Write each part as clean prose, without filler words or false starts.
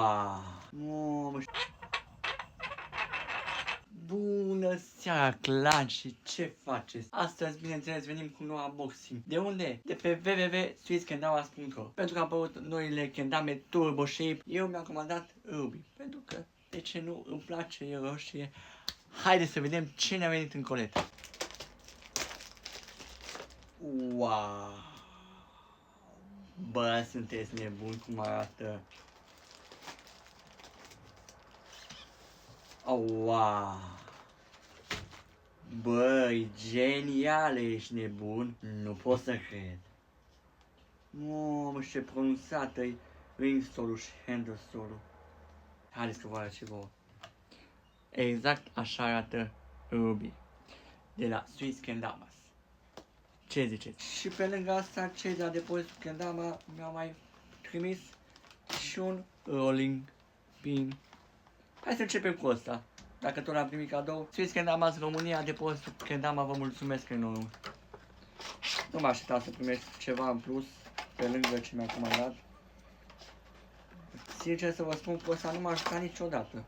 Wow! Mamă! Bună seara, clan, și ce faceți? Astăzi, bineînțeles, venim cu noua unboxing. De unde? De pe www.sweetskendamas.ro. Pentru că au apărut noile kendame Turbo Shape, eu mi-am comandat Ruby. Pentru că, de ce nu, îmi place, e roșie. Haideți să vedem ce ne-a venit în coletă. Wow! Bă, sunteți nebuni cum arată. Oh, wow! Băi, genial, ești nebun? Nu pot să cred. Mamă, ce pronunțată-i ring solo și handle solo. Haideți că vă arăt și vouă. Exact așa arată Ruby de la Sweetskendamas. Ce ziceți? Și pe lângă asta, cei de la depozitul Kendama mi-au mai trimis și un rolling pin. Hai să începem cu ăsta. Dacă tot l-am primit cadou, Sweetskendamas România, depozitul Kendama, vă mulțumesc enorm. Nu mă așteptam să primesc ceva în plus, pe lângă ce mi-a comandat. Sincer să vă spun că ăsta nu m-a ajutat niciodată.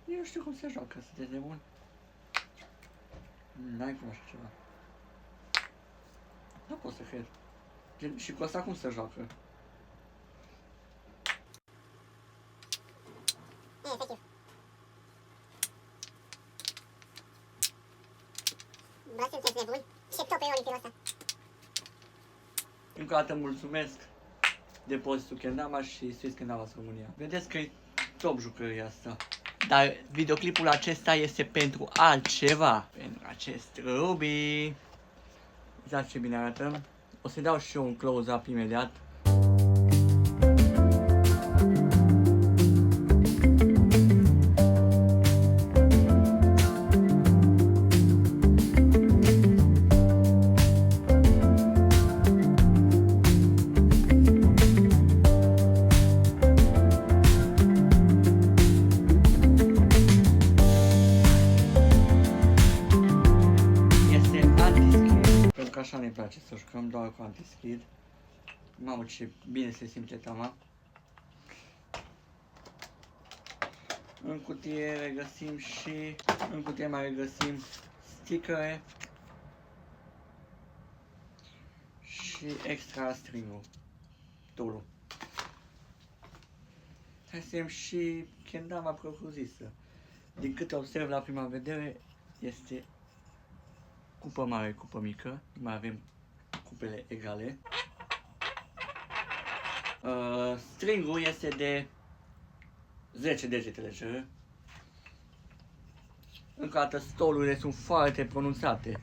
Eu nu știu cum se joacă, sunteți nebuni? N-ai cum așa ceva. Nu pot să cred. Și cu ăsta cum se joacă? Efectiv. Bă, sunteți nebuni? Ce top e Olimpionul ăsta? Încă o dată mulțumesc depozitul Kendama și Sweetskendamas România. Vedeți că e top jucăria asta. Dar videoclipul acesta este pentru altceva. Pentru acest Ruby. Uitați ce bine arată. O să dau și eu un close-up imediat. Așa ne place să jucăm doar cu anti-skid. Mamă, ce bine se simte tama. În cutie regăsim și... În cutie mai regăsim stickere și extra string-ul, tool-ul. Hai să vedem și Kendama propriu-zisă. Din câte observ la prima vedere, este cupă mare, cupă mică, mai avem cupele egale. Stringul este de 10 degete lejer. Încă o dată stolurile sunt foarte pronunțate.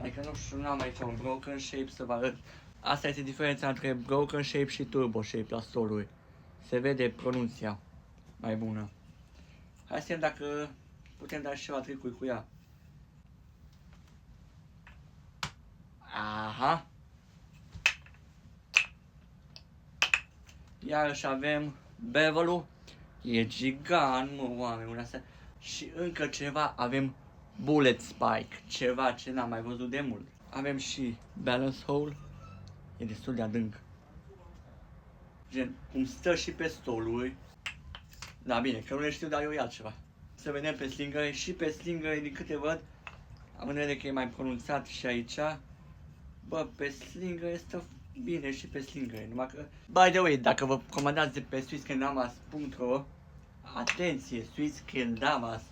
Adică nu știu, n-am aici un broken shape să vă arăt. Asta este diferența între broken shape și turbo shape la stoluri. Se vede pronunția mai bună. Hai să vedem dacă putem da și ceva tricuri cu ea. Aha. Iarăși avem bevel-ul. E gigant, mă, oameni astea. Și încă ceva, avem bullet spike. Ceva ce n-am mai văzut de mult. Avem și balance hole. E destul de adânc. Gen, cum stă și pe stoluri. Da, bine, că nu le știu, dar eu ia ceva. Să vedem pe slingăre. Și pe slingăre, din câte văd, am în vedere că e mai pronunțat și aici. Bă, pe slingăre stă bine și pe slingăre, numai că... By the way, dacă vă comandați de pe sweetskendamas.ro, atenție, Sweetskendamas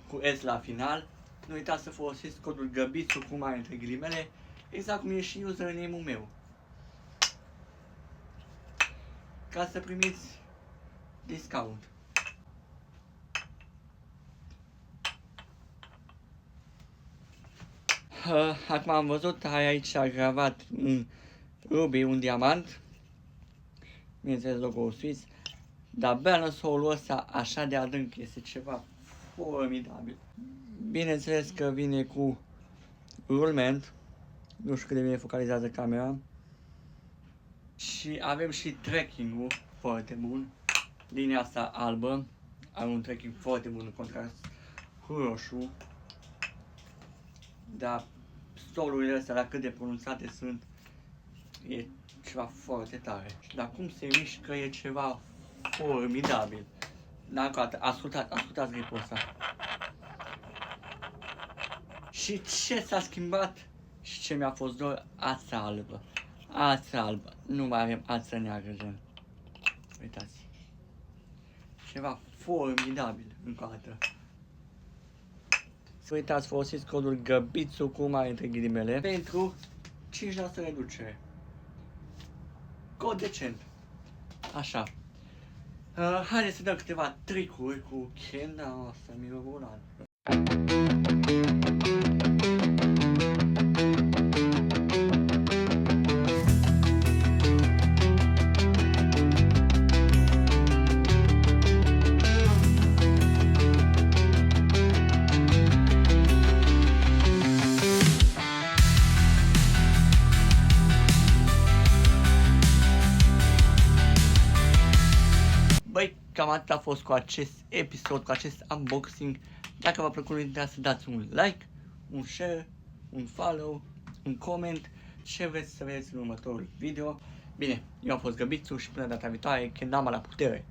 cu S la final, nu uitați să folosiți codul GHABITSU cu mare între ghilimele, exact cum e și username-ul meu. Ca să primiți discount. Acum am văzut, ai aici gravat Ruby un diamant, bineînțeles logo-ul Swiss, dar balance hole-ul ăsta așa de adânc este ceva formidabil. Bineînțeles că vine cu rulment, nu știu cât de bine focalizează camera, și avem și tracking-ul foarte bun, linia asta albă, are un tracking foarte bun în contrast cu roșu, dar stolurile astea, la cât de pronunțate sunt, e ceva foarte tare. Dar cum se mișcă e ceva formidabil. Dar încă o dată, ascultați gripul ăsta. Și ce s-a schimbat și ce mi-a fost dor? Ața albă. Ața albă. Nu mai avem ață neagră, gen. Uitați. Ceva formidabil, încă o dată. Să uitați, folosiți codul GHBITSU cu mare între ghilimele pentru 5% reducere. Cod decent. Așa. Haideți să dăm câteva tricuri cu chenda asta mirobolantă. Băi, cam atât a fost cu acest episod, cu acest unboxing. Dacă v-a plăcut, nu uitați să dați un like, un share, un follow, un comment, ce vreți să vedeți în următorul video. Bine, eu am fost Găbițu și până data viitoare, Kendama la putere!